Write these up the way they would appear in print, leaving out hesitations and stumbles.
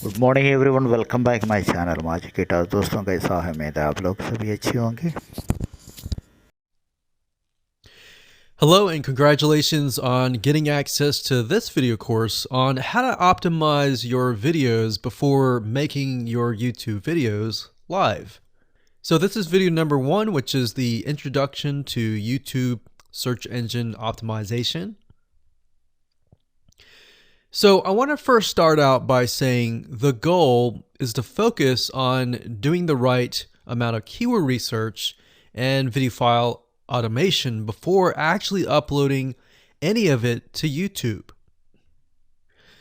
Good morning everyone, welcome back my channel माजिकेटर। दोस्तों कैसा है, उम्मीद है आप लोग सभी अच्छे होंगे। Hello and congratulations on getting access to this video course on how to optimize your videos before making your YouTube videos live. So this is video number 1, which is the introduction to YouTube search engine optimization. So I want to first start out by saying the goal is to focus on doing the right amount of keyword research and video file automation before actually uploading any of it to YouTube.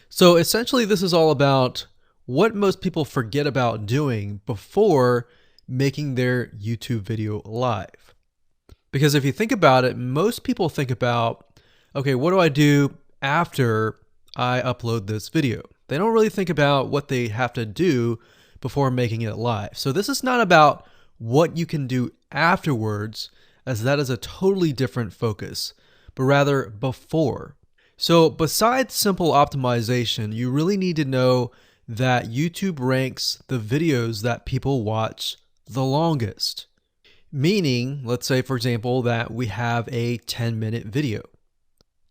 So essentially this is all about what most people forget about doing before making their YouTube video live. Because if you think about it, most people think about, okay, what do I do after I upload this video? They don't really think about what they have to do before making it live. So this is not about what you can do afterwards, as that is a totally different focus, but rather before. So besides simple optimization, you really need to know that YouTube ranks the videos that people watch the longest. Meaning, let's say for example that we have a 10-minute video.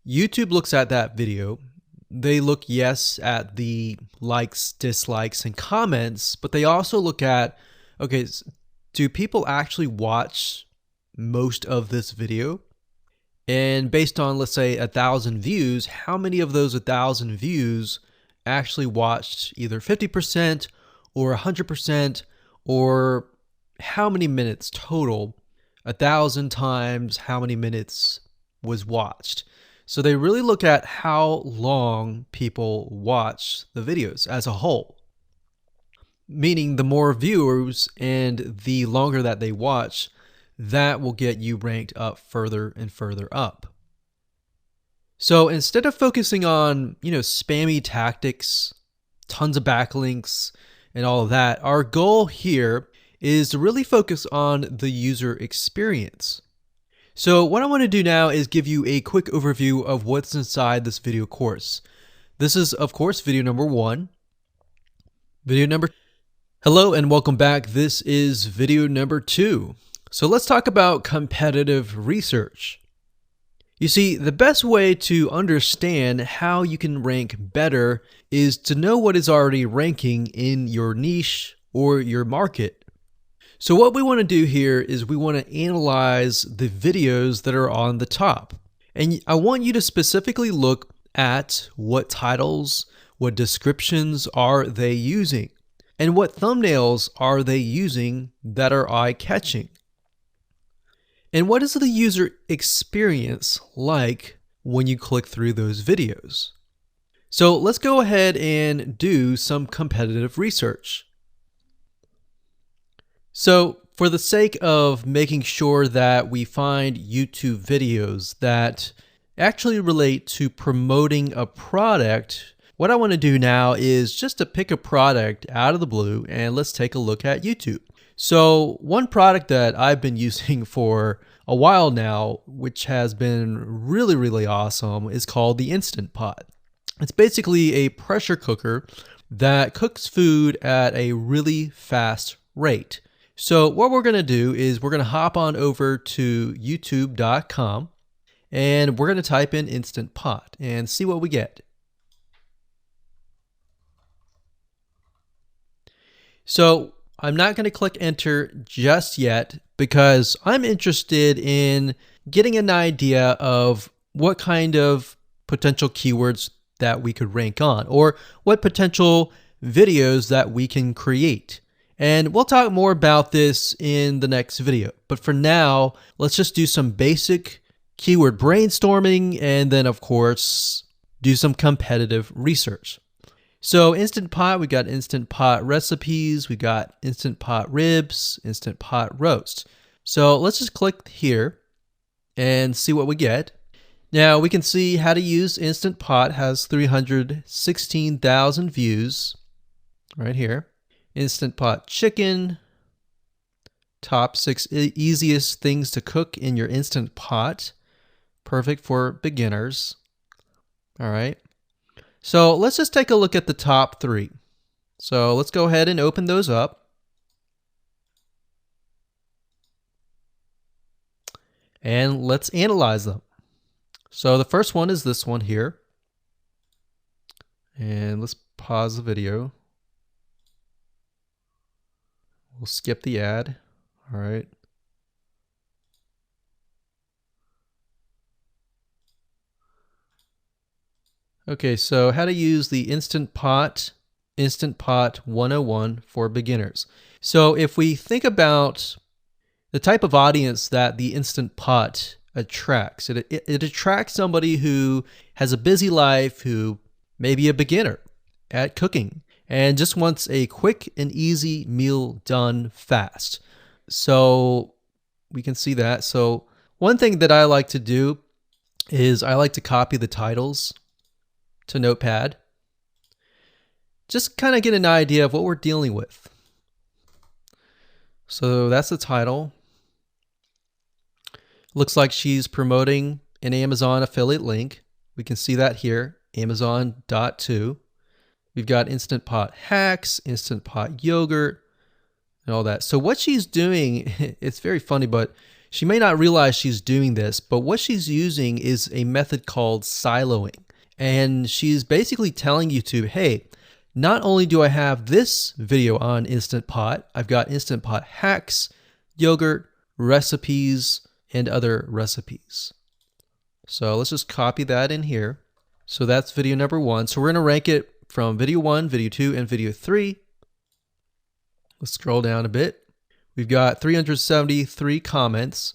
YouTube looks at that video. They look, yes, at the likes, dislikes, and comments, but they also look at, okay, do people actually watch most of this video? And based on, let's say, 1,000 views, how many of those 1,000 views actually watched either 50% or 100%, or how many minutes total? 1,000 times how many minutes was watched. So they really look at how long people watch the videos as a whole. Meaning the more viewers and the longer that they watch, that will get you ranked up further and further up. So instead of focusing on, spammy tactics, tons of backlinks, and all of that, our goal here is to really focus on the user experience. So what I want to do now is give you a quick overview of what's inside this video course. This is, of course, video number 1. Hello and welcome back. This is video number 2. So let's talk about competitive research. You see, the best way to understand how you can rank better is to know what is already ranking in your niche or your market. So what we want to do here is we want to analyze the videos that are on the top. And I want you to specifically look at what titles, what descriptions are they using, and what thumbnails are they using that are eye-catching. And what is the user experience like when you click through those videos? So let's go ahead and do some competitive research. So for the sake of making sure that we find YouTube videos that actually relate to promoting a product, what I want to do now is just to pick a product out of the blue and let's take a look at YouTube. So one product that I've been using for a while now, which has been really, really awesome, is called the Instant Pot. It's basically a pressure cooker that cooks food at a really fast rate. So what we're going to do is we're going to hop on over to youtube.com and we're going to type in Instant Pot and see what we get. So I'm not going to click enter just yet because I'm interested in getting an idea of what kind of potential keywords that we could rank on, or what potential videos that we can create. And we'll talk more about this in the next video. But for now, let's just do some basic keyword brainstorming and then, of course, do some competitive research. So Instant Pot, we got Instant Pot recipes, we got Instant Pot ribs, Instant Pot roast. So let's just click here and see what we get. Now we can see how to use Instant Pot has 316,000 views right here. Instant Pot chicken, top 6 easiest things to cook in your Instant Pot. Perfect for beginners. All right. So let's just take a look at the top 3. So let's go ahead and open those up. And let's analyze them. So the first one is this one here. And let's pause the video. We'll skip the ad. All right. Okay, so how to use the Instant Pot 101 for beginners. So if we think about the type of audience that the Instant Pot attracts, it attracts somebody who has a busy life, who may be a beginner at cooking and just wants a quick and easy meal done fast. So we can see that. So one thing that I like to do is I like to copy the titles to Notepad. Just kind of get an idea of what we're dealing with. So that's the title. Looks like she's promoting an Amazon affiliate link. We can see that here, Amazon.to. We've got Instant Pot hacks, Instant Pot yogurt, and all that. So what she's doing, it's very funny, but she may not realize she's doing this, but what she's using is a method called siloing. And she's basically telling YouTube, hey, not only do I have this video on Instant Pot, I've got Instant Pot hacks, yogurt, recipes, and other recipes. So let's just copy that in here. So that's video number 1. So we're going to rank it from video 1, video 2, and video 3. Let's scroll down a bit. We've got 373 comments.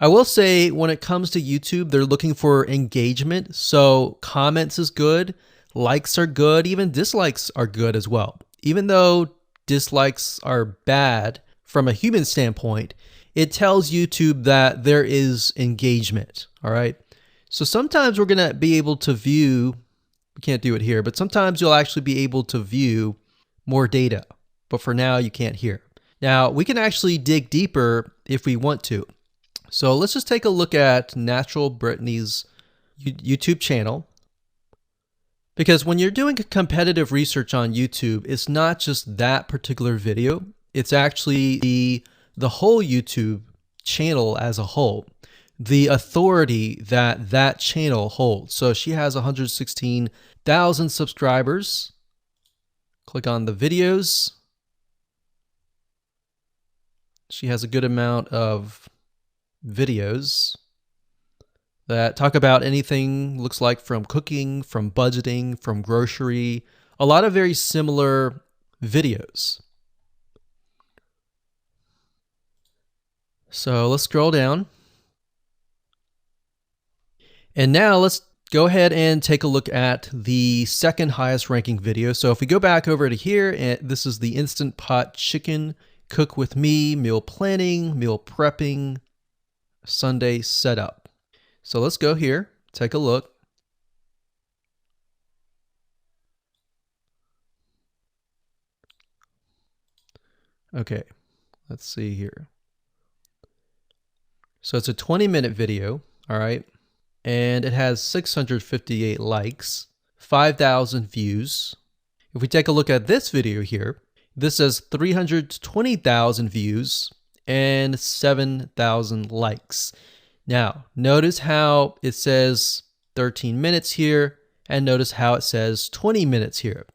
I will say when it comes to YouTube, they're looking for engagement. So comments is good, likes are good, even dislikes are good as well. Even though dislikes are bad from a human standpoint, it tells YouTube that there is engagement, all right? So sometimes we're gonna be able to view, we can't do it here, but sometimes you'll actually be able to view more data, but for now you can't here. Now we can actually dig deeper if we want to. So let's just take a look at Natural Brittany's YouTube channel. Because when you're doing competitive research on YouTube, it's not just that particular video. It's actually the whole YouTube channel as a whole. The authority that that channel holds. So she has 116,000 subscribers. Click on the videos. She has a good amount of videos that talk about anything, looks like from cooking, from budgeting, from grocery, a lot of very similar videos. So let's scroll down. And now let's go ahead and take a look at the second highest ranking video. So if we go back over to here, and this is the Instant Pot Chicken Cook With Me, meal planning, meal prepping, Sunday setup. So let's go here, take a look. Okay, let's see here. So it's a 20-minute video, all right? And it has 658 likes, 5,000 views. If we take a look at this video here, this has 320,000 views and 7,000 likes. Now, notice how it says 13 minutes here, and notice how it says 20 minutes here.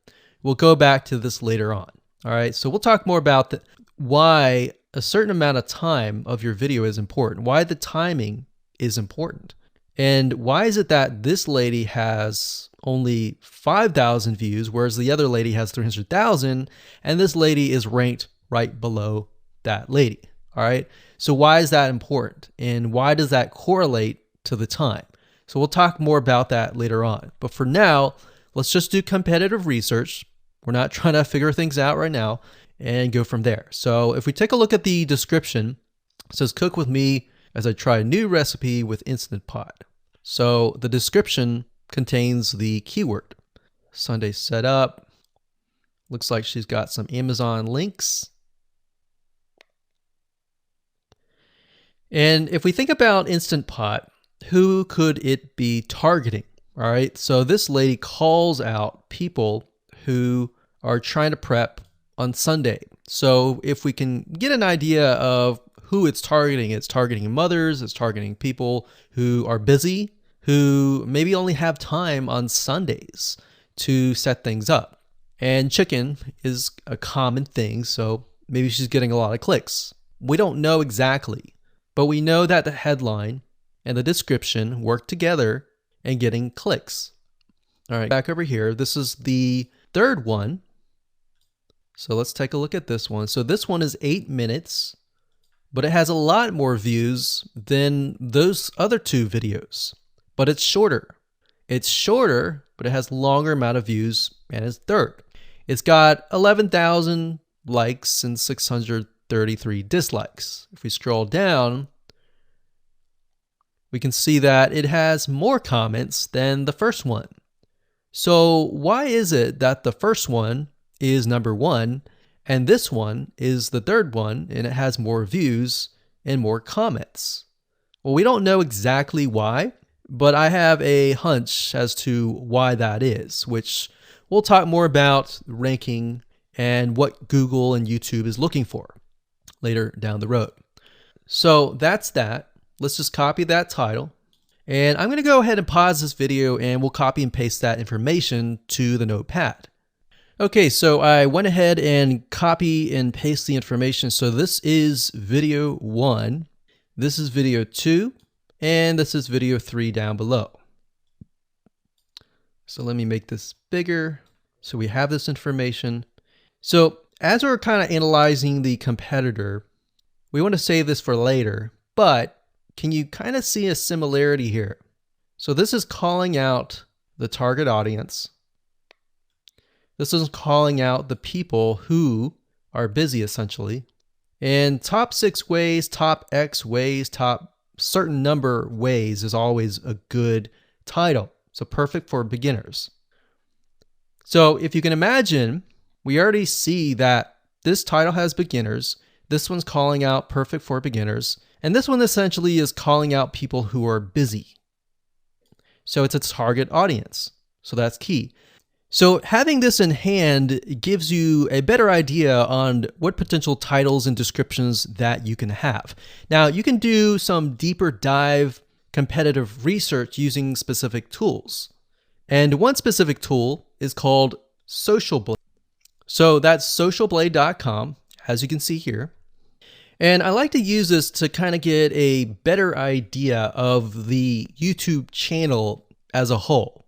We'll go back to this later on. All right, so we'll talk more about why a certain amount of time of your video is important, why the timing is important. And why is it that this lady has only 5,000 views, whereas the other lady has 300,000, and this lady is ranked right below that lady? All right. So why is that important? And why does that correlate to the time? So we'll talk more about that later on. But for now, let's just do competitive research. We're not trying to figure things out right now and go from there. So if we take a look at the description, it says cook with me as I try a new recipe with Instant Pot. So the description contains the keyword. Sunday setup. Looks like she's got some Amazon links. And if we think about Instant Pot, who could it be targeting? All right, so this lady calls out people who are trying to prep on Sunday. So if we can get an idea of who it's targeting mothers, it's targeting people who are busy, who maybe only have time on Sundays to set things up. And chicken is a common thing, so maybe she's getting a lot of clicks. We don't know exactly, but we know that the headline and the description work together and getting clicks. All right, back over here. This is the third one. So let's take a look at this one. So this one is 8 minutes, but it has a lot more views than those other two videos, but it's shorter. It's shorter, but it has longer amount of views and it's third. It's got 11,000 likes and 633 dislikes. If we scroll down, we can see that it has more comments than the first one. So why is it that the first one is number one and this one is the third one and it has more views and more comments? Well, we don't know exactly why, but I have a hunch as to why that is, which we'll talk more about ranking and what Google and YouTube is looking for later down the road. So that's that. Let's just copy that title. And I'm going to go ahead and pause this video and we'll copy and paste that information to the notepad. Okay, so I went ahead and copy and paste the information. So this is video 1, this is video 2, and this is video 3 down below. So let me make this bigger so we have this information. So as we're kind of analyzing the competitor, we want to save this for later, but can you kind of see a similarity here? So this is calling out the target audience. This is calling out the people who are busy essentially. And top 6 ways, top X ways, top certain number ways is always a good title. So perfect for beginners. So if you can imagine, we already see that this title has beginners. This one's calling out perfect for beginners. And this one essentially is calling out people who are busy. So it's a target audience. So that's key. So having this in hand gives you a better idea on what potential titles and descriptions that you can have. Now you can do some deeper dive competitive research using specific tools. And one specific tool is called Social Blade. So that's socialblade.com, as you can see here. And I like to use this to kind of get a better idea of the YouTube channel as a whole.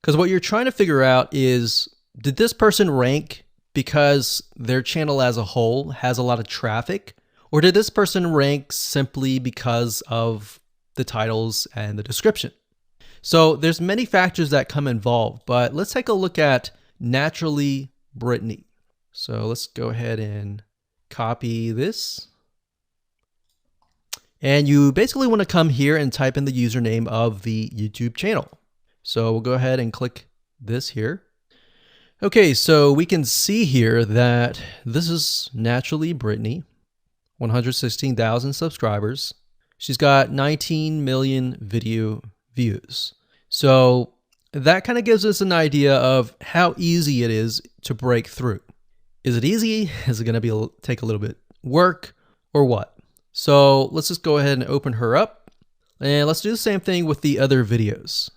Because what you're trying to figure out is, did this person rank because their channel as a whole has a lot of traffic? Or did this person rank simply because of the titles and the description? So there's many factors that come involved, but let's take a look at Naturally Brittany. So let's go ahead and copy this. And you basically want to come here and type in the username of the YouTube channel. So we'll go ahead and click this here. Okay, so we can see here that this is Naturally Brittany, 116,000 subscribers. She's got 19 million video views. So that kind of gives us an idea of how easy it is to break through. Is it easy? Is it going to take a little bit work or what? So let's just go ahead and open her up and let's do the same thing with the other videos.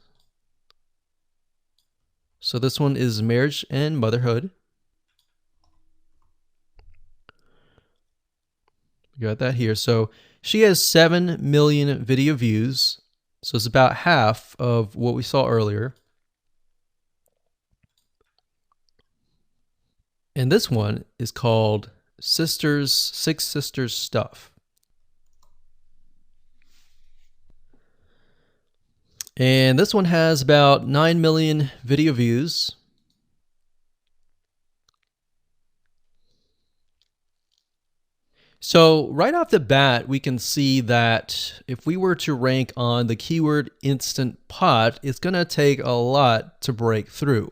So this one is marriage and motherhood. We got that here. So she has 7 million video views. So it's about half of what we saw earlier. And this one is called Six Sisters Stuff. And this one has about 9 million video views. So right off the bat, we can see that if we were to rank on the keyword Instant Pot, it's going to take a lot to break through.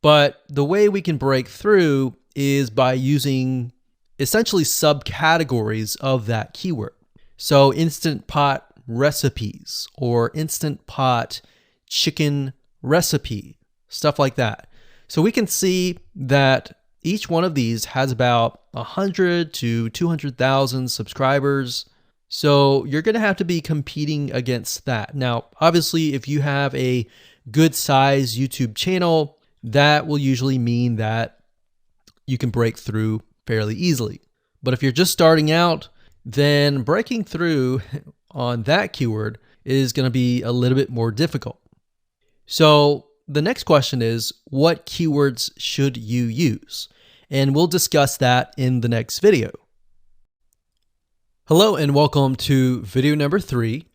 But the way we can break through is by using essentially subcategories of that keyword. So Instant Pot recipes or Instant Pot chicken recipe, stuff like that. So we can see that each one of these has about 100 to 200,000 subscribers. So you're going to have to be competing against that. Now, obviously, if you have a good size YouTube channel, that will usually mean that you can break through fairly easily. But if you're just starting out, then breaking through on that keyword is going to be a little bit more difficult. So the next question is, what keywords should you use? And we'll discuss that in the next video. Hello and welcome to video number 3.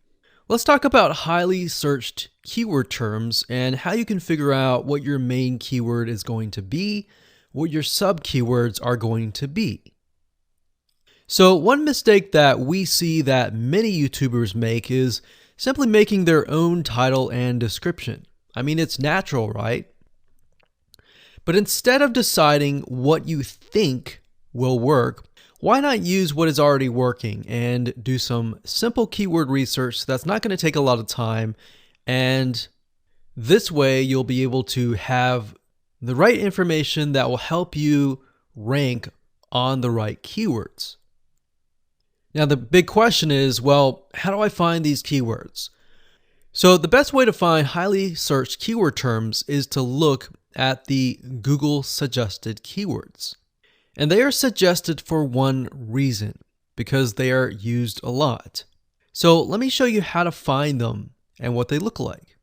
Let's talk about highly searched keyword terms and how you can figure out what your main keyword is going to be, what your sub keywords are going to be. So one mistake that we see that many YouTubers make is simply making their own title and description. I mean, it's natural, right? But instead of deciding what you think will work, why not use what is already working and do some simple keyword research that's not going to take a lot of time, and this way you'll be able to have the right information that will help you rank on the right keywords. Now the big question is, well, how do I find these keywords? So the best way to find highly searched keyword terms is to look at the Google suggested keywords. And they are suggested for one reason, because they are used a lot. So let me show you how to find them and what they look like.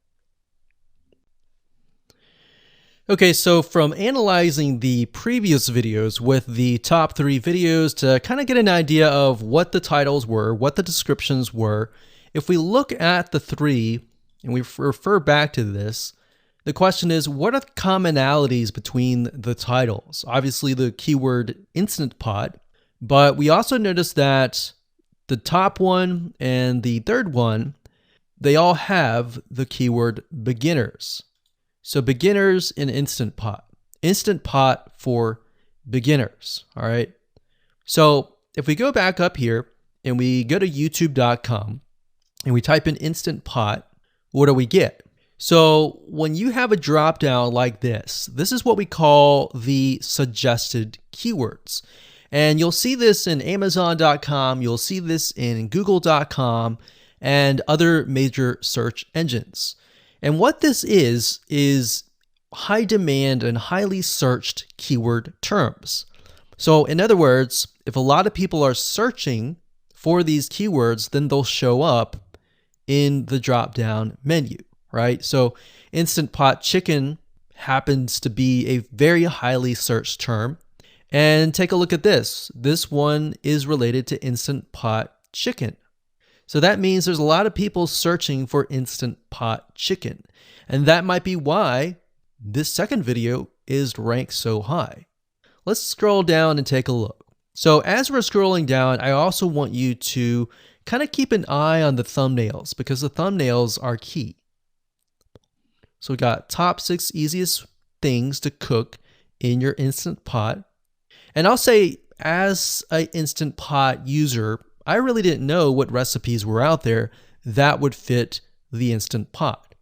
Okay, so from analyzing the previous videos with the top 3 videos to kind of get an idea of what the titles were, what the descriptions were, if we look at the 3 and we refer back to this, the question is, what are the commonalities between the titles? Obviously the keyword Instant Pot, but we also notice that the top one and the third one, they all have the keyword beginners. So beginners in Instant Pot for beginners, all right? So if we go back up here and we go to youtube.com and we type in Instant Pot, what do we get? So when you have a drop down like this is what we call the suggested keywords. And you'll see this in Amazon.com, you'll see this in Google.com and other major search engines. And what this is high demand and highly searched keyword terms. So in other words, if a lot of people are searching for these keywords, then they'll show up in the drop-down menu, right? So Instant Pot Chicken happens to be a very highly searched term. And take a look at this. This one is related to Instant Pot Chicken. So that means there's a lot of people searching for Instant Pot Chicken. And that might be why this second video is ranked so high. Let's scroll down and take a look. So as we're scrolling down, I also want you to kind of keep an eye on the thumbnails because the thumbnails are key. So we got top 6 easiest things to cook in your Instant Pot. And I'll say, as an Instant Pot user, I really didn't know what recipes were out there that would fit the Instant Pot.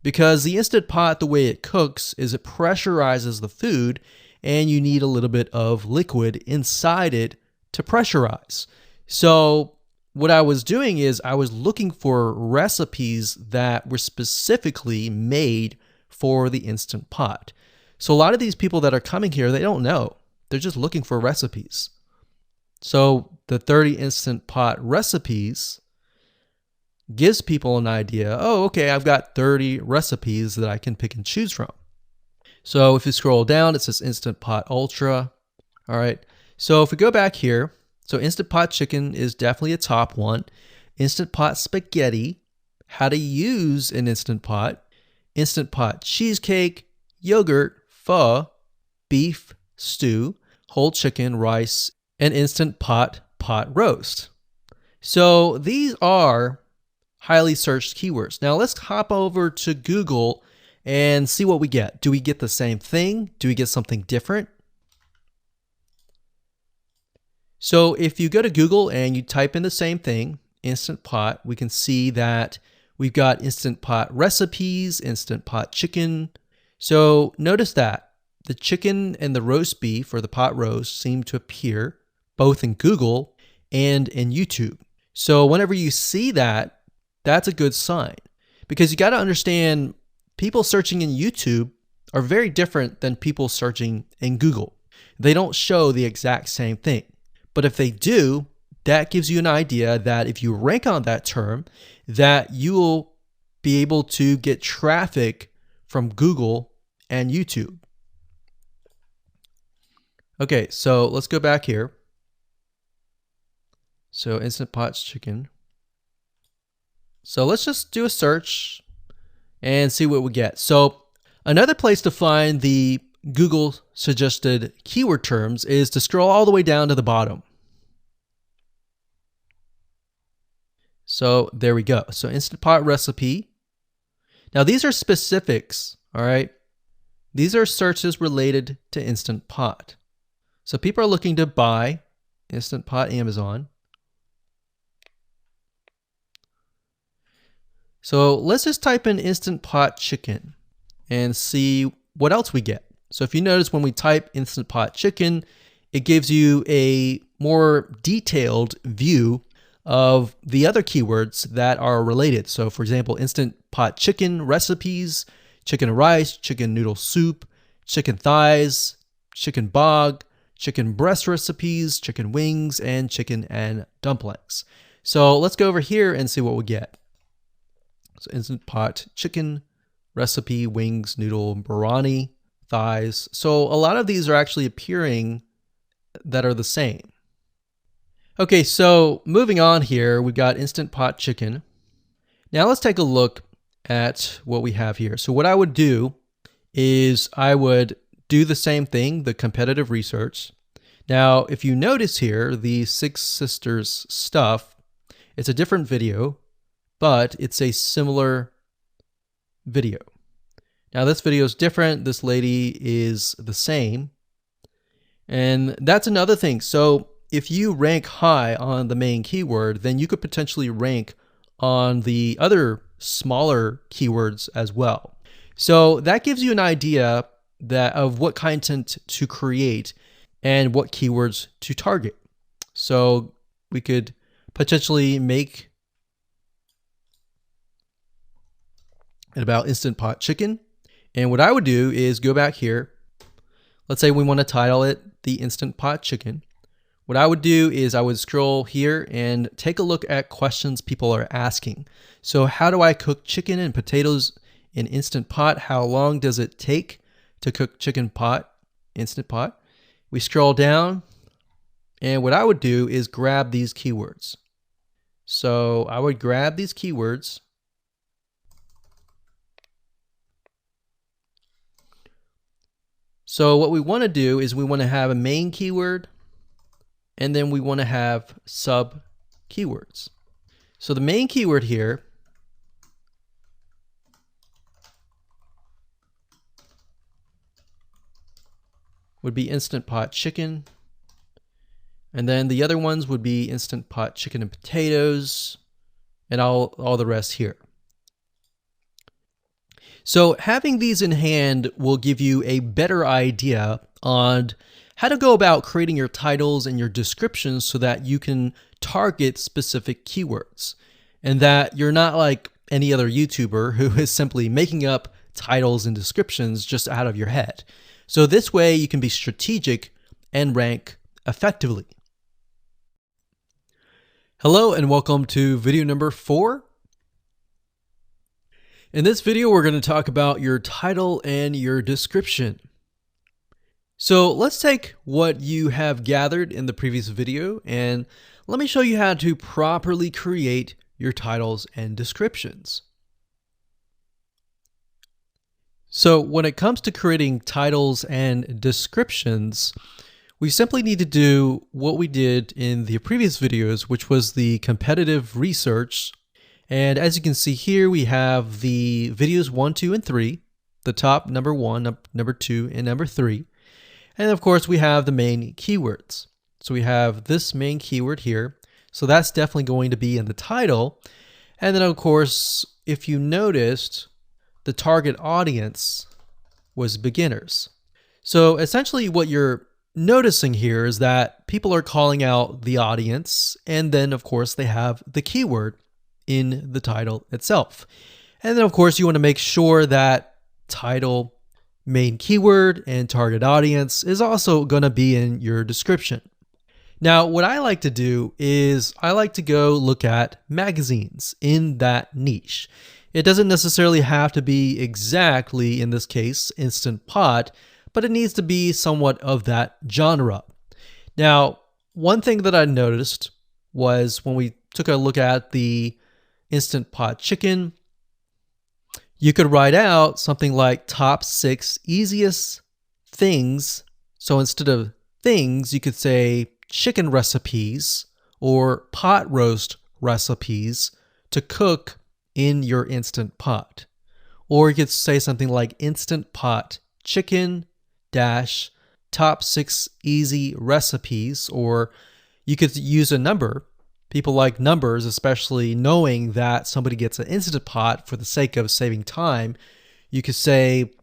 Because the Instant Pot, the way it cooks is it pressurizes the food and you need a little bit of liquid inside it to pressurize. So what I was doing is I was looking for recipes that were specifically made for the Instant Pot. So a lot of these people that are coming here, they don't know. They're just looking for recipes. So the 30 Instant Pot recipes gives people an idea. Oh, okay, I've got 30 recipes that I can pick and choose from. So if you scroll down, it says Instant Pot Ultra. All right. So if we go back here, so Instant Pot Chicken is definitely a top one. Instant Pot Spaghetti, how to use an Instant Pot. Instant Pot Cheesecake, yogurt, pho, beef stew, whole chicken, rice, and Instant Pot roast. So these are highly searched keywords. Now let's hop over to Google and see what we get. Do we get the same thing? Do we get something different? So if you go to Google and you type in the same thing, Instant Pot, we can see that we've got Instant Pot recipes, Instant Pot chicken. So notice that the chicken and the roast beef or the pot roast seem to appear both in Google and in YouTube. So whenever you see that, that's a good sign, because you got to understand people searching in YouTube are very different than people searching in Google. They don't show the exact same thing. But if they do, that gives you an idea that if you rank on that term, that you will be able to get traffic from Google and YouTube. Okay, so let's go back here. So Instant Pot chicken. So let's just do a search and see what we get. So another place to find the Google suggested keyword terms is to scroll all the way down to the bottom. So there we go. So Instant Pot recipe. Now these are specifics, all right? These are searches related to Instant Pot. So people are looking to buy Instant Pot Amazon. So let's just type in Instant Pot chicken and see what else we get. So if you notice, when we type Instant Pot chicken, it gives you a more detailed view of the other keywords that are related. So for example, Instant Pot chicken recipes, chicken rice, chicken noodle soup, chicken thighs, chicken bog, chicken breast recipes, chicken wings, and chicken and dumplings. So let's go over here and see what we get. So Instant Pot chicken recipe, wings, noodle, biryani, thighs. So a lot of these are actually appearing that are the same. Okay, so moving on here, we've got Instant Pot chicken. Now let's take a look at what we have here. So what I would do is I would do the same thing, the competitive research. Now, if you notice here, the Six Sisters stuff, it's a different video, but it's a similar video. Now this video is different. This lady is the same. And that's another thing. So if you rank high on the main keyword, then you could potentially rank on the other smaller keywords as well. So that gives you an idea of what content to create and what keywords to target. So we could potentially make it about Instant Pot chicken. And what I would do is go back here. Let's say we want to title it the Instant Pot chicken. What I would do is I would scroll here and take a look at questions people are asking. So how do I cook chicken and potatoes in Instant Pot? How long does it take to cook chicken pot, Instant Pot? We scroll down, and what I would do is grab these keywords. So I would grab these keywords. So what we want to do is we want to have a main keyword, and then we want to have sub keywords. So the main keyword here would be Instant Pot chicken. And then the other ones would be Instant Pot chicken and potatoes, and all the rest here. So having these in hand will give you a better idea on how to go about creating your titles and your descriptions so that you can target specific keywords, and that you're not like any other YouTuber who is simply making up titles and descriptions just out of your head. So this way you can be strategic and rank effectively. Hello and welcome to video number 4. In this video, we're going to talk about your title and your description. So let's take what you have gathered in the previous video and let me show you how to properly create your titles and descriptions. So when it comes to creating titles and descriptions, we simply need to do what we did in the previous videos, which was the competitive research. And as you can see here, we have the videos 1, 2, and 3, the top number 1, number 2, and number 3. And of course, we have the main keywords. So we have this main keyword here. So that's definitely going to be in the title. And then of course, if you noticed, the target audience was beginners. So essentially what you're noticing here is that people are calling out the audience, and then of course they have the keyword in the title itself. And then of course you want to make sure that title, main keyword, and target audience is also going to be in your description. Now, what I like to do is I like to go look at magazines in that niche. It doesn't necessarily have to be exactly, in this case, Instant Pot, but it needs to be somewhat of that genre. Now, one thing that I noticed was when we took a look at the Instant Pot chicken, you could write out something like top 6 easiest things. So instead of things, you could say chicken recipes or pot roast recipes to cook in your Instant Pot. Or you could say something like Instant Pot chicken dash top 6 easy recipes, or you could use a number. People like numbers, especially knowing that somebody gets an Instant Pot for the sake of saving time. You could say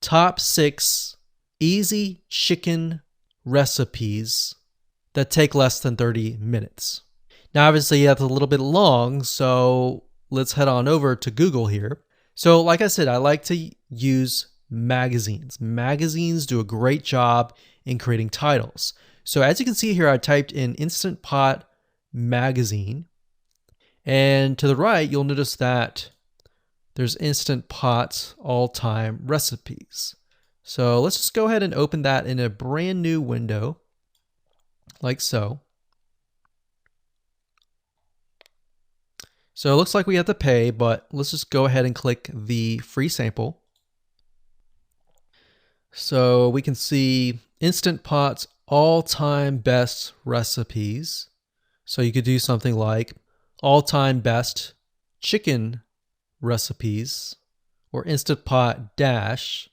top 6 easy chicken recipes that take less than 30 minutes. Now, obviously, that's a little bit long, so let's head on over to Google here. So like I said, I like to use magazines. Magazines do a great job in creating titles. So as you can see here, I typed in Instant Pot magazine, and to the right you'll notice that there's Instant Pot all-time recipes. So let's just go ahead and open that in a brand new window like so. So it looks like we have to pay, but let's just go ahead and click the free sample. So we can see Instant Pot's all-time best recipes. So you could do something like all-time best chicken recipes, or Instant Pot dash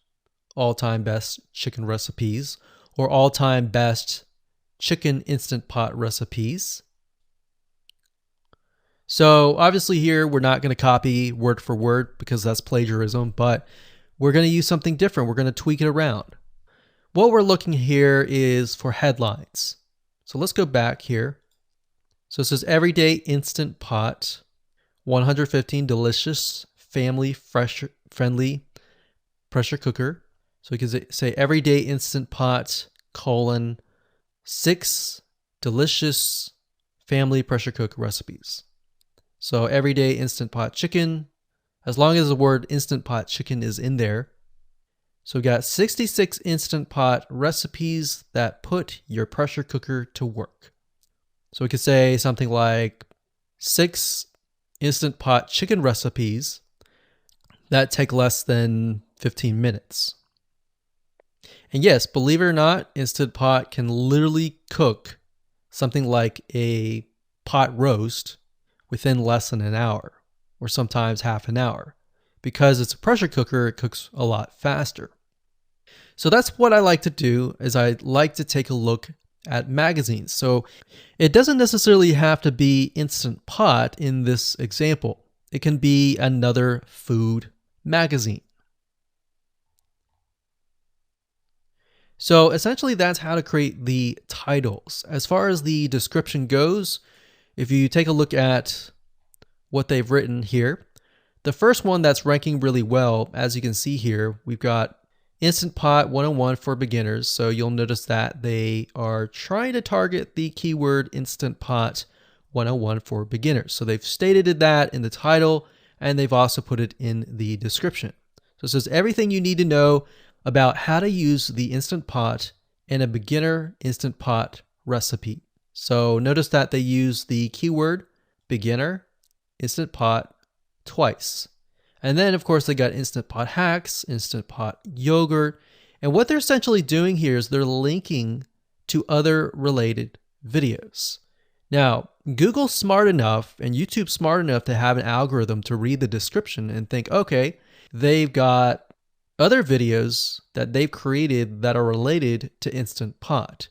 all-time best chicken recipes, or all-time best chicken Instant Pot recipes. So obviously here we're not going to copy word for word because that's plagiarism, but we're going to use something different. We're going to tweak it around. What we're looking here is for headlines. So let's go back here. So it says everyday Instant Pot, 115 delicious, family friendly pressure cooker. So we can say everyday Instant Pot, 6 delicious family pressure cook recipes. So everyday Instant Pot chicken, as long as the word Instant Pot chicken is in there. So we got 66 Instant Pot recipes that put your pressure cooker to work. So we could say something like 6 Instant Pot chicken recipes that take less than 15 minutes. And yes, believe it or not, Instant Pot can literally cook something like a pot roast within less than an hour, or sometimes half an hour. Because it's a pressure cooker, it cooks a lot faster. So that's what I like to do, is I like to take a look at magazines. So it doesn't necessarily have to be Instant Pot in this example. It can be another food magazine. So essentially that's how to create the titles. As far as the description goes, if you take a look at what they've written here, the first one that's ranking really well, as you can see here, we've got Instant Pot 101 for beginners. So you'll notice that they are trying to target the keyword Instant Pot 101 for beginners. So they've stated that in the title, and they've also put it in the description. So it says everything you need to know about how to use the Instant Pot in a beginner Instant Pot recipe. So notice that they use the keyword beginner Instant Pot twice. And then of course they got Instant Pot hacks, Instant Pot yogurt. And what they're essentially doing here is they're linking to other related videos. Now, Google's smart enough and YouTube's smart enough to have an algorithm to read the description and think, okay, they've got other videos that they've created that are related to Instant Pot.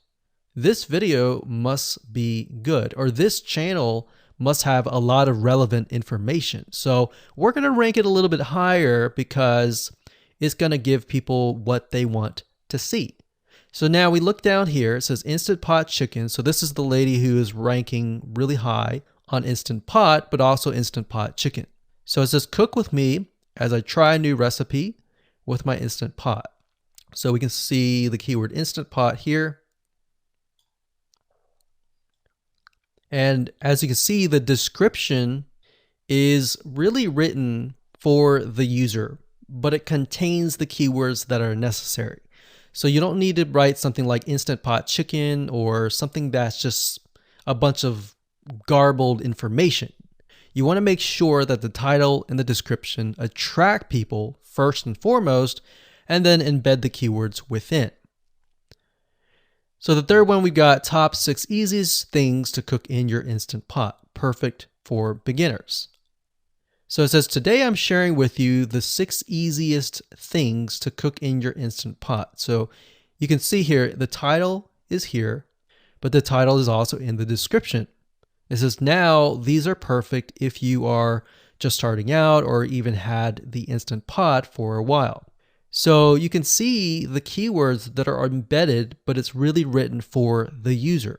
This video must be good, or this channel must have a lot of relevant information. So we're going to rank it a little bit higher because it's going to give people what they want to see. So now we look down here, it says Instant Pot Chicken. So this is the lady who is ranking really high on Instant Pot, but also Instant Pot Chicken. So it says cook with me as I try a new recipe with my Instant Pot. So we can see the keyword Instant Pot here. And as you can see, the description is really written for the user, but it contains the keywords that are necessary. So you don't need to write something like Instant Pot Chicken or something that's just a bunch of garbled information. You want to make sure that the title and the description attract people first and foremost, and then embed the keywords within. So the third one, we've got top 6 easiest things to cook in your Instant Pot, perfect for beginners. So it says, today I'm sharing with you the 6 easiest things to cook in your Instant Pot. So you can see here, the title is here, but the title is also in the description. It says, now these are perfect if you are just starting out or even had the Instant Pot for a while. So you can see the keywords that are embedded, but it's really written for the user.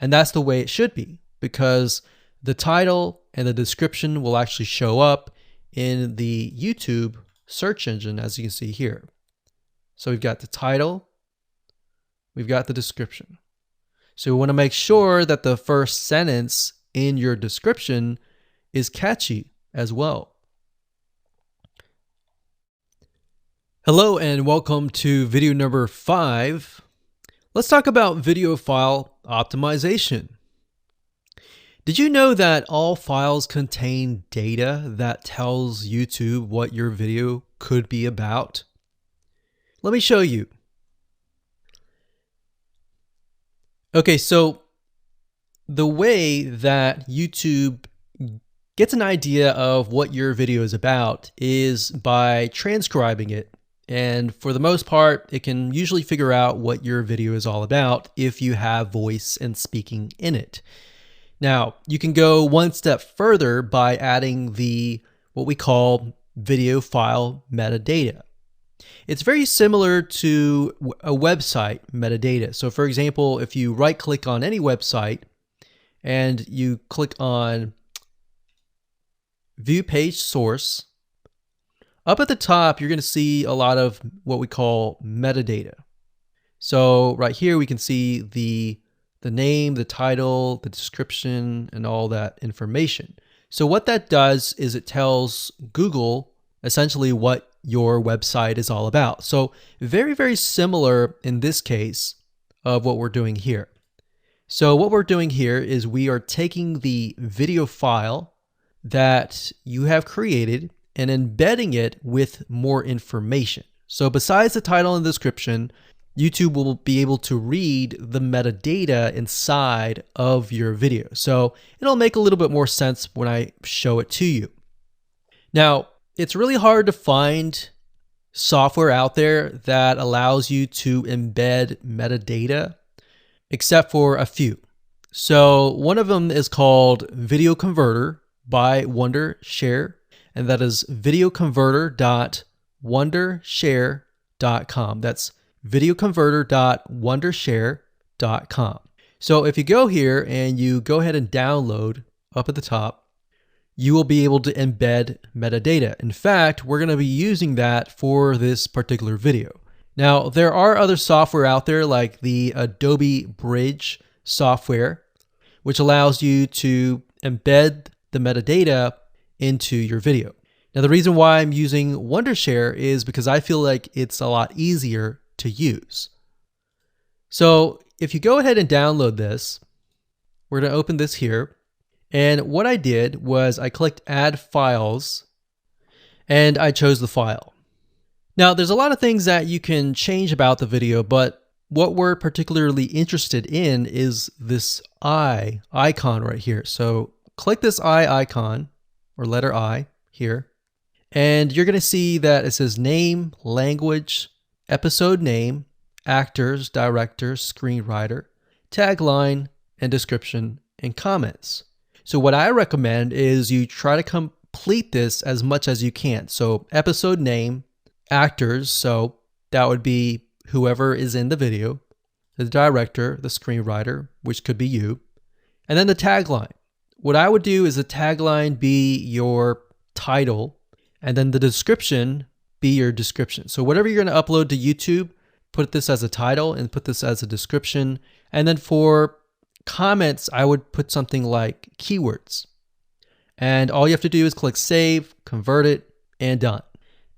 And that's the way it should be, because the title and the description will actually show up in the YouTube search engine, as you can see here. So we've got the title, we've got the description. So we want to make sure that the first sentence in your description is catchy as well. Hello and welcome to video number 5. Let's talk about video file optimization. Did you know that all files contain data that tells YouTube what your video could be about? Let me show you. Okay, so the way that YouTube gets an idea of what your video is about is by transcribing it. And for the most part, it can usually figure out what your video is all about if you have voice and speaking in it. Now, you can go one step further by adding what we call video file metadata. It's very similar to a website metadata. So for example, if you right click on any website and you click on View Page Source, up at the top, you're going to see a lot of what we call metadata. So right here, we can see the name, the title, the description, and all that information. So what that does is it tells Google essentially what your website is all about. So very, very similar in this case of what we're doing here. So what we're doing here is we are taking the video file that you have created and embedding it with more information. So besides the title and description, YouTube will be able to read the metadata inside of your video. So it'll make a little bit more sense when I show it to you. Now, it's really hard to find software out there that allows you to embed metadata, except for a few. So one of them is called Video Converter by Wondershare, and that is videoconverter.wondershare.com. That's videoconverter.wondershare.com. So if you go here and you go ahead and download up at the top, you will be able to embed metadata. In fact, we're going to be using that for this particular video. Now, there are other software out there like the Adobe Bridge software, which allows you to embed the metadata into your video. Now, the reason why I'm using Wondershare is because I feel like it's a lot easier to use. So if you go ahead and download this, we're going to open this here. And what I did was I clicked Add Files and I chose the file. Now, there's a lot of things that you can change about the video, but what we're particularly interested in is this eye icon right here. So click this eye icon or letter I here, and you're going to see that it says name, language, episode name, actors, directors, screenwriter, tagline, and description and comments. So what I recommend is you try to complete this as much as you can. So episode name, actors, so that would be whoever is in the video, the director, the screenwriter, which could be you, and then the tagline. What I would do is the tagline be your title, and then the description be your description. So whatever you're going to upload to YouTube, put this as a title and put this as a description. And then for comments, I would put something like keywords. And all you have to do is click save, convert it, and done.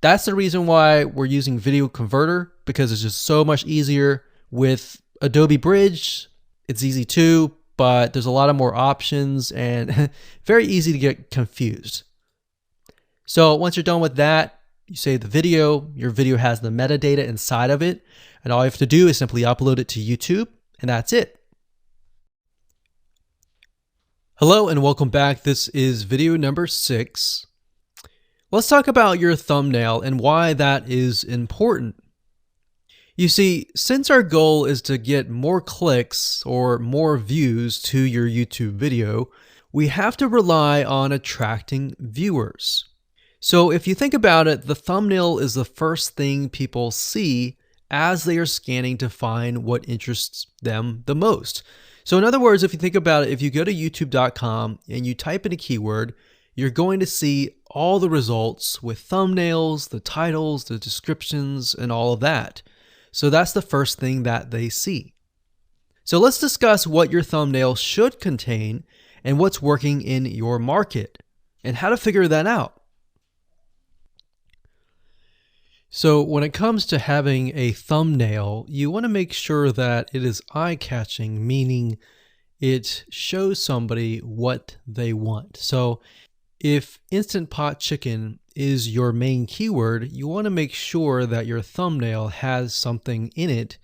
That's the reason why we're using Video Converter, because it's just so much easier. With Adobe Bridge, it's easy too, but there's a lot of more options and very easy to get confused. So once you're done with that, you save the video. Your video has the metadata inside of it, and all you have to do is simply upload it to YouTube, and that's it. Hello and welcome back. This is video number 6. Let's talk about your thumbnail and why that is important. You see, since our goal is to get more clicks or more views to your YouTube video, we have to rely on attracting viewers. So if you think about it, the thumbnail is the first thing people see as they are scanning to find what interests them the most. So in other words, if you think about it, if you go to youtube.com and you type in a keyword, you're going to see all the results with thumbnails, the titles, the descriptions, and all of that. So that's the first thing that they see. So let's discuss what your thumbnail should contain and what's working in your market and how to figure that out. So when it comes to having a thumbnail, you want to make sure that it is eye-catching, meaning it shows somebody what they want. So if Instant Pot Chicken is your main keyword, you want to make sure that your thumbnail has something in it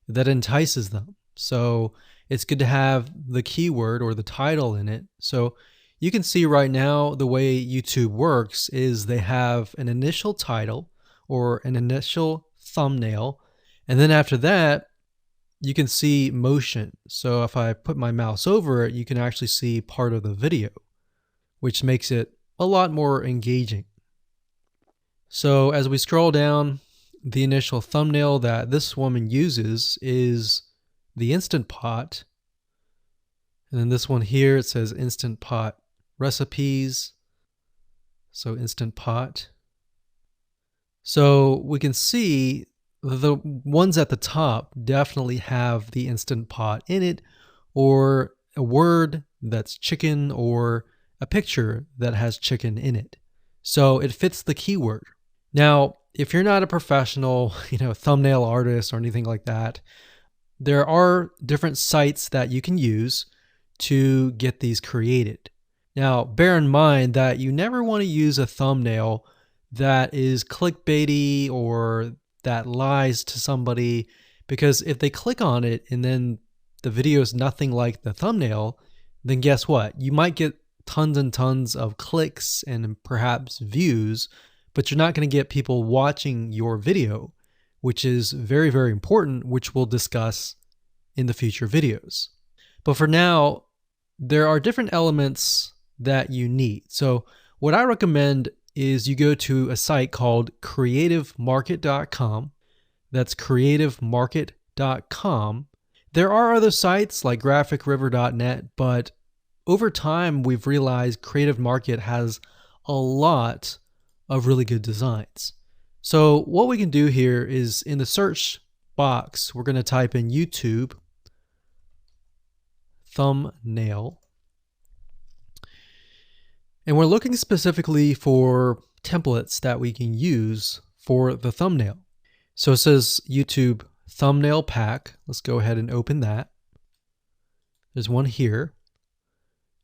that entices them. So it's good to have the keyword or the title in it. So you can see right now the way YouTube works is they have an initial title or an initial thumbnail, and then after that you can see motion. So if I put my mouse over it, you can actually see part of the video, which makes it a lot more engaging. So as we scroll down, the initial thumbnail that this woman uses is the Instant Pot. And then this one here, it says Instant Pot recipes. So Instant Pot. So we can see the ones at the top definitely have the Instant Pot in it, or a word that's chicken, or a picture that has chicken in it. So it fits the keyword. Now, if you're not a professional, thumbnail artist or anything like that, there are different sites that you can use to get these created. Now, bear in mind that you never want to use a thumbnail that is clickbaity or that lies to somebody, because if they click on it and then the video is nothing like the thumbnail, then guess what? You might get tons and tons of clicks and perhaps views, but you're not going to get people watching your video, which is very, very important, which we'll discuss in the future videos. But for now, there are different elements that you need. So what I recommend is you go to a site called creativemarket.com. That's creativemarket.com. There are other sites like graphicriver.net, but over time we've realized Creative Market has a lot of really good designs. So what we can do here is in the search box, we're going to type in YouTube thumbnail. And we're looking specifically for templates that we can use for the thumbnail. So it says YouTube thumbnail pack. Let's go ahead and open that. There's one here.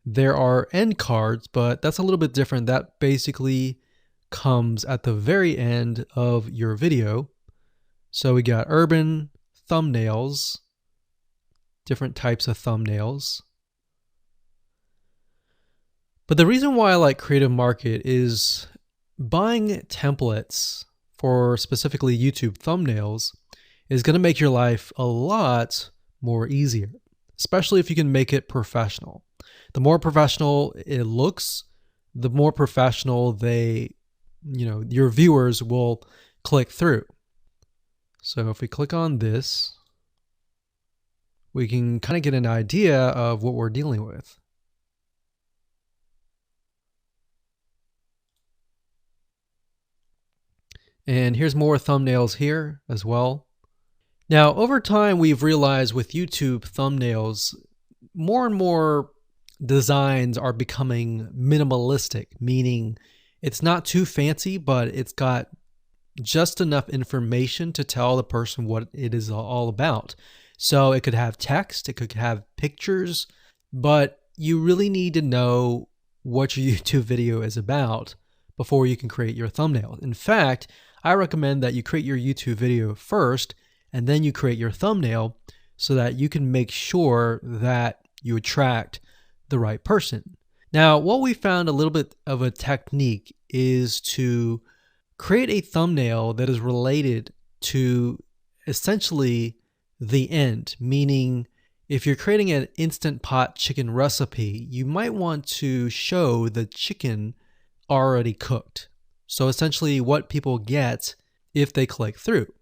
There are end cards, but that's a little bit different. That basically comes at the very end of your video. So we got urban thumbnails, different types of thumbnails. But the reason why I like Creative Market is buying templates for specifically YouTube thumbnails is going to make your life a lot more easier, especially if you can make it professional. The more professional it looks, the more professional your viewers will click through. So if we click on this, we can kind of get an idea of what we're dealing with. And here's more thumbnails here as well. Now, over time, we've realized with YouTube thumbnails, more and more designs are becoming minimalistic, meaning it's not too fancy, but it's got just enough information to tell the person what it is all about. So it could have text, it could have pictures, but you really need to know what your YouTube video is about before you can create your thumbnail. In fact, I recommend that you create your YouTube video first and then you create your thumbnail so that you can make sure that you attract the right person. Now, what we found a little bit of a technique is to create a thumbnail that is related to essentially the end, meaning if you're creating an Instant Pot chicken recipe, you might want to show the chicken already cooked. So essentially what people get if they click through.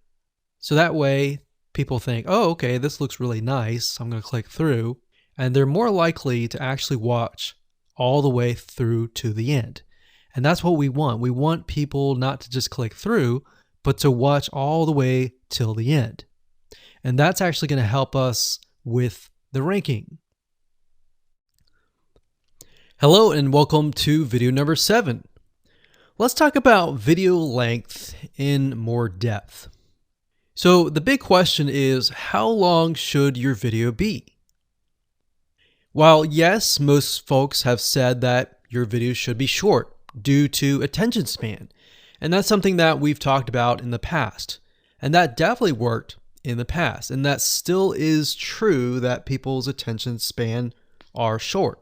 So that way people think, oh, okay, this looks really nice. I'm going to click through. And they're more likely to actually watch all the way through to the end. And that's what we want. We want people not to just click through, but to watch all the way till the end. And that's actually going to help us with the ranking. Hello and welcome to video number 7. Let's talk about video length in more depth. So the big question is, how long should your video be? While yes, most folks have said that your video should be short due to attention span, and that's something that we've talked about in the past, and that definitely worked in the past, and that still is true that people's attention span are short.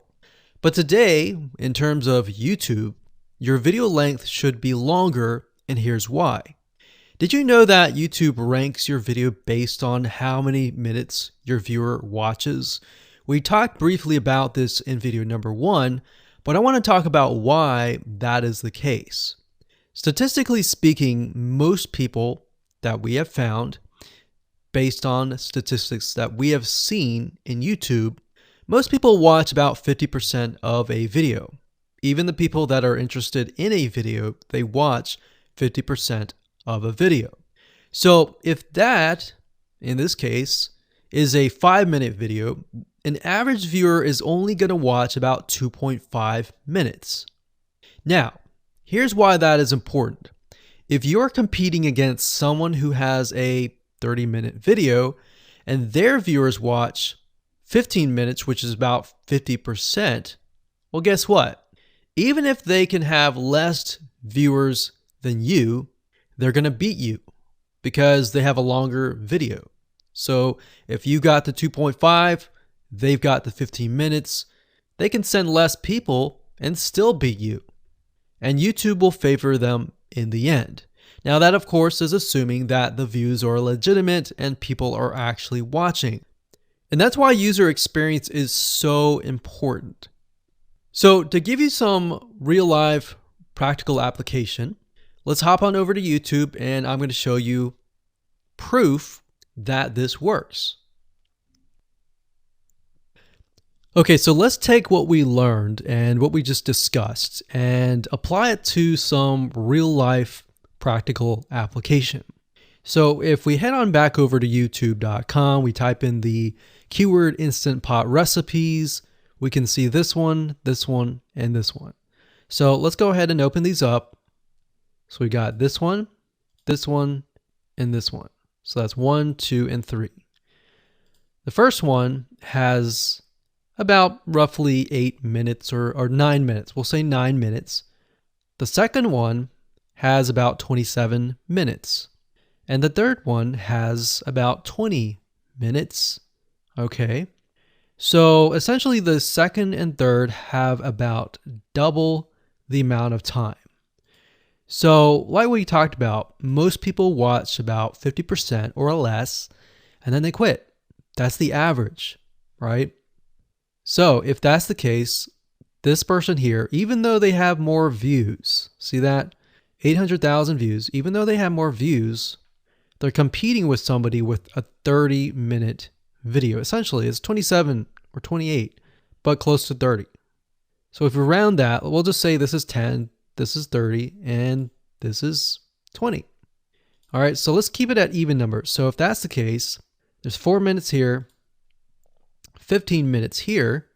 But today, in terms of YouTube, your video length should be longer, and here's why. Did you know that YouTube ranks your video based on how many minutes your viewer watches? We talked briefly about this in video number 1, but I want to talk about why that is the case. Statistically speaking, most people that we have found, based on statistics that we have seen in YouTube, most people watch about 50% of a video. Even the people that are interested in a video, they watch 50% of a video. So if that, in this case, is a 5-minute video, an average viewer is only going to watch about 2.5 minutes. Now, here's why that is important. If you're competing against someone who has a 30-minute video and their viewers watch 15 minutes, which is about 50%, well, guess what? Even if they can have less viewers than you, they're going to beat you because they have a longer video. So if you got the 2.5, they've got the 15 minutes, they can send less people and still beat you. And YouTube will favor them in the end. Now that, of course, is assuming that the views are legitimate and people are actually watching. And that's why user experience is so important. So to give you some real life practical application, let's hop on over to YouTube and I'm going to show you proof that this works. Okay, so let's take what we learned and what we just discussed and apply it to some real life practical application. So if we head on back over to youtube.com, we type in the keyword Instant Pot recipes, we can see this one, and this one. So let's go ahead and open these up. So we got this one, and this one. So that's 1, 2, and 3. The first one has about roughly 8 minutes or 9 minutes. We'll say 9 minutes. The second one has about 27 minutes. And the third one has about 20 minutes. Okay. So essentially the second and third have about double the amount of time. So like we talked about, most people watch about 50% or less, and then they quit. That's the average, right? So if that's the case, this person here, even though they have more views, see that? 800,000 views, even though they have more views, they're competing with somebody with a 30-minute video. Essentially, it's 27 or 28, but close to 30. So if we round that, we'll just say this is 10, this is 30, and this is 20. All right, so let's keep it at even numbers. So if that's the case, there's 4 minutes here, 15 minutes here,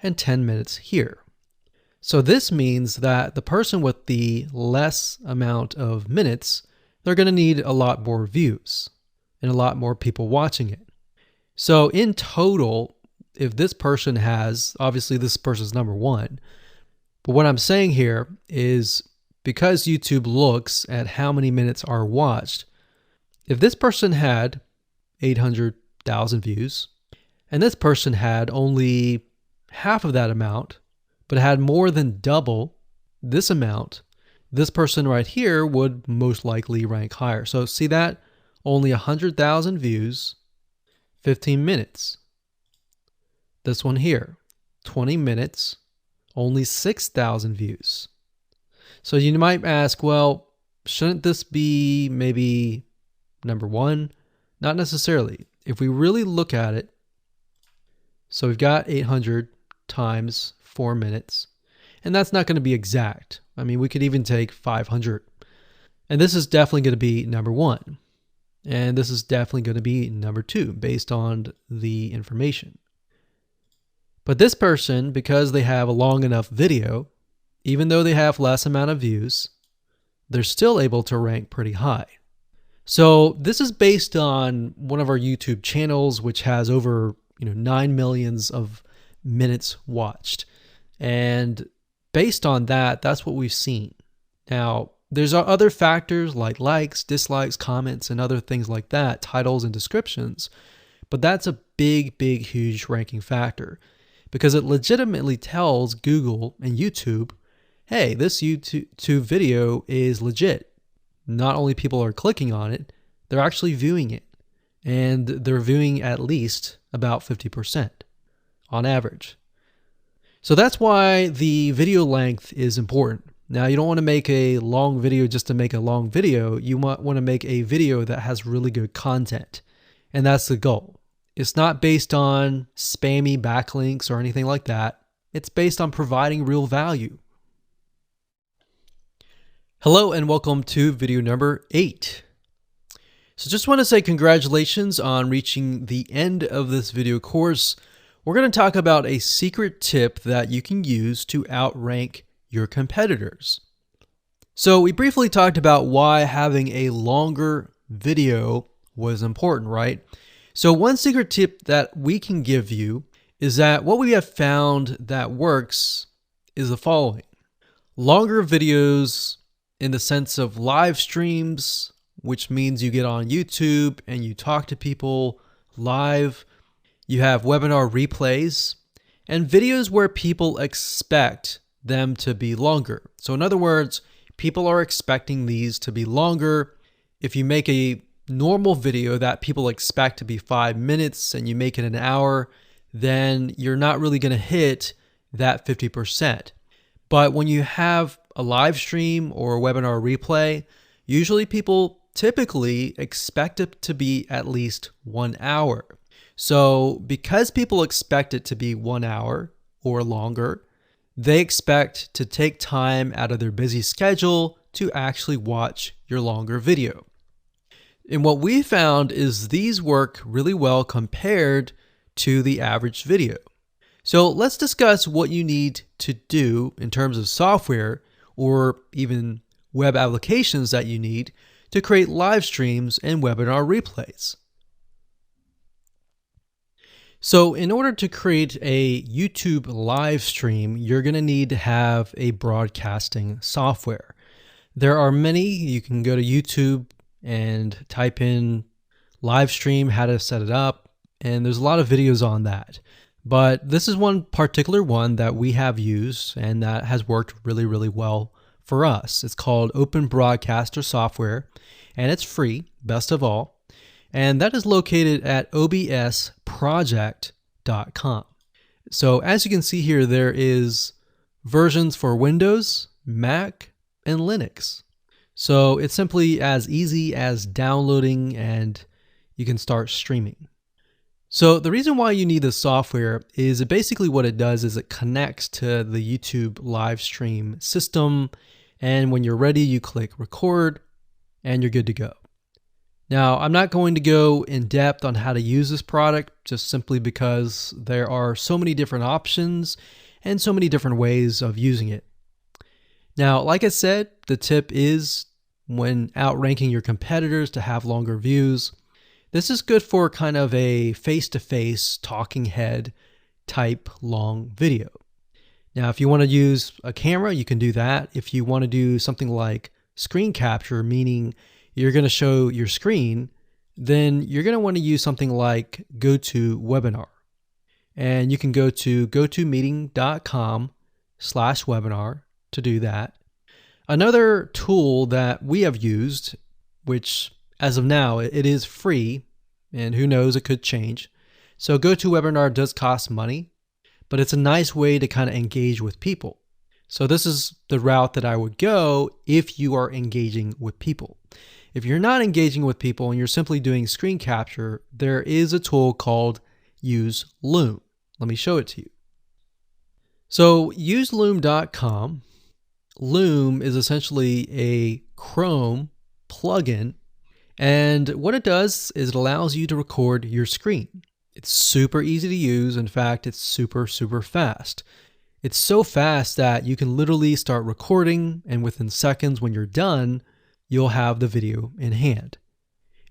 and 10 minutes here. So this means that the person with the less amount of minutes, they're going to need a lot more views and a lot more people watching it. So in total, if this person has, obviously this person's number one, but what I'm saying here is because YouTube looks at how many minutes are watched, if this person had 800,000 views and this person had only half of that amount, but had more than double this amount, this person right here would most likely rank higher. So see that? Only 100,000 views, 15 minutes. This one here, 20 minutes, only 6,000 views. So you might ask, well, shouldn't this be maybe number one? Not necessarily. If we really look at it, so we've got 800 times 4 minutes, and that's not going to be exact. I mean, we could even take 500. And this is definitely going to be number one. And this is definitely going to be number two based on the information. But this person, because they have a long enough video, even though they have less amount of views, they're still able to rank pretty high. So this is based on one of our YouTube channels, which has over 9 million of minutes watched. And based on that, that's what we've seen. Now, there's other factors like likes, dislikes, comments, and other things like that, titles and descriptions. But that's a big, huge ranking factor because it legitimately tells Google and YouTube, hey, this YouTube video is legit. Not only people are clicking on it, they're actually viewing it. And they're viewing at least about 50% on average. So that's why the video length is important. Now, you don't want to make a long video just to make a long video. You might want to make a video that has really good content. And that's the goal. It's not based on spammy backlinks or anything like that. It's based on providing real value. Hello and welcome to video number 8. So just want to say congratulations on reaching the end of this video course. We're going to talk about a secret tip that you can use to outrank your competitors. So we briefly talked about why having a longer video was important, right? So one secret tip that we can give you is that what we have found that works is the following. Longer videos in the sense of live streams, which means you get on YouTube and you talk to people live. You have webinar replays and videos where people expect them to be longer. So in other words, people are expecting these to be longer. If you make a normal video that people expect to be 5 minutes and you make it an hour, then you're not really going to hit that 50%. But when you have a live stream or a webinar replay, usually people typically expect it to be at least 1 hour. So because people expect it to be 1 hour or longer, they expect to take time out of their busy schedule to actually watch your longer video. And what we found is these work really well compared to the average video. So let's discuss what you need to do in terms of software or even web applications that you need to create live streams and webinar replays. So in order to create a YouTube live stream, you're going to need to have a broadcasting software. There are many. You can go to YouTube and type in live stream, how to set it up, and there's a lot of videos on that. But this is one particular one that we have used and that has worked really well for us. It's called Open Broadcaster Software, and it's free, best of all. And that is located at obsproject.com. So as you can see here, there is versions for Windows, Mac, and Linux. So it's simply as easy as downloading and you can start streaming. So the reason why you need this software is basically what it does is it connects to the YouTube live stream system. And when you're ready, you click record and you're good to go. Now, I'm not going to go in depth on how to use this product just simply because there are so many different options and so many different ways of using it. Now, like I said, the tip is when outranking your competitors to have longer views. This is good for kind of a face-to-face talking head type long video. Now, if you want to use a camera, you can do that. If you want to do something like screen capture, meaning you're going to show your screen, then you're going to want to use something like GoToWebinar. And you can go to gotomeeting.com/webinar to do that. Another tool that we have used, which as of now, it is free, and who knows, it could change. So GoToWebinar does cost money, but it's a nice way to kind of engage with people. So this is the route that I would go if you are engaging with people. If you're not engaging with people and you're simply doing screen capture, there is a tool called Use Loom. Let me show it to you. So useloom.com. Loom is essentially a Chrome plugin, and what it does is it allows you to record your screen. It's super easy to use. In fact, it's super fast. It's so fast that you can literally start recording, and within seconds when you're done, you'll have the video in hand.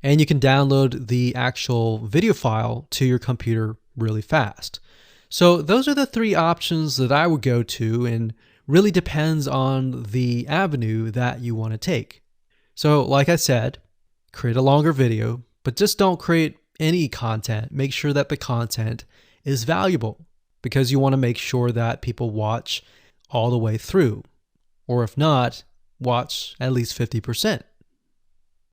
And you can download the actual video file to your computer really fast. So those are the three options that I would go to, and really depends on the avenue that you want to take. So like I said, create a longer video, but just don't create any content. Make sure that the content is valuable, because you want to make sure that people watch all the way through. Or if not, watch at least 50%.